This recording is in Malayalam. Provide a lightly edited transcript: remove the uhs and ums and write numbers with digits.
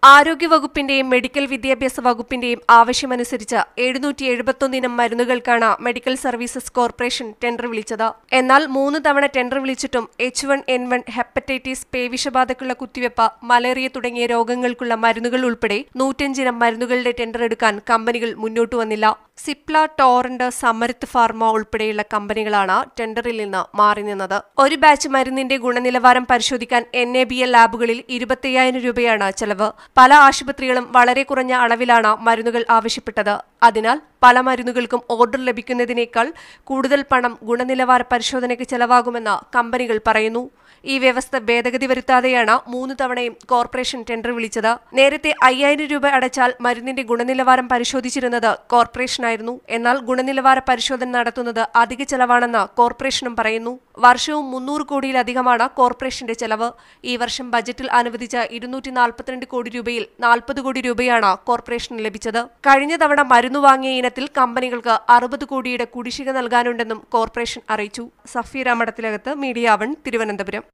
ആരോഗ്യവകുപ്പിന്റെയും മെഡിക്കൽ വിദ്യാഭ്യാസ വകുപ്പിന്റെയും ആവശ്യമനുസരിച്ച് 771 ഇനം മരുന്നുകൾക്കാണ് മെഡിക്കൽ സർവീസസ് കോർപ്പറേഷൻ ടെൻഡർ വിളിച്ചത്. എന്നാൽ 3 തവണ ടെൻഡർ വിളിച്ചിട്ടും H1N1, ഹെപ്പറ്റൈറ്റിസ്, പേവിഷബാധയ്ക്കുള്ള കുത്തിവയ്പ്, മലേറിയ തുടങ്ങിയ രോഗങ്ങൾക്കുള്ള മരുന്നുകൾ ഉൾപ്പെടെ 105 ഇനം മരുന്നുകളുടെ ടെൻഡർ എടുക്കാൻ കമ്പനികൾ മുന്നോട്ടു വന്നില്ല. സിപ്ല, ടോറന്റ്, സമരത്ത് ഫാർമ ഉൾപ്പെടെയുള്ള കമ്പനികളാണ് ടെൻഡറിൽ നിന്ന് മാറി നിന്നത്. ഒരു ബാച്ച് മരുന്നിന്റെ ഗുണനിലവാരം പരിശോധിക്കാൻ NABL ലാബുകളിൽ 25,000 രൂപയാണ് ചെലവ്. പല ആശുപത്രികളും വളരെ കുറഞ്ഞ അളവിലാണ് മരുന്നുകൾ ആവശ്യപ്പെട്ടത്. അതിനാൽ പല മരുന്നുകൾക്കും ഓർഡർ ലഭിക്കുന്നതിനേക്കാൾ കൂടുതൽ പണം ഗുണനിലവാര പരിശോധനയ്ക്ക് ചെലവാകുമെന്ന് കമ്പനികൾ പറയുന്നു. ഈ വ്യവസ്ഥ ഭേദഗതി വരുത്താതെയാണ് 3 തവണയും കോർപ്പറേഷൻ ടെൻഡർ വിളിച്ചത്. നേരത്തെ 5,000 രൂപ അടച്ചാൽ മരുന്നിന്റെ ഗുണനിലവാരം പരിശോധിച്ചിരുന്നത് കോർപ്പറേഷനായിരുന്നു. എന്നാൽ ഗുണനിലവാര പരിശോധന നടത്തുന്നത് അധിക ചെലവാണെന്ന് കോർപ്പറേഷനും പറയുന്നു. വർഷവും 300 കോടിയിലധികമാണ് കോർപ്പറേഷന്റെ ചെലവ്. ഈ വർഷം ബജറ്റിൽ അനുവദിച്ച 242 കോടി രൂപയിൽ 40 കോടി രൂപയാണ് കോർപ്പറേഷന് ലഭിച്ചത്. കഴിഞ്ഞ തവണ മരുന്ന് വാങ്ങിയ ഇനത്തിൽ കമ്പനികൾക്ക് 60 കോടിയുടെ കുടിശ്ശിക നൽകാനുണ്ടെന്നും കോർപ്പറേഷൻ അറിയിച്ചു. സഫീറ മഠത്തിലകത്ത്, മീഡിയ 1, തിരുവനന്തപുരം.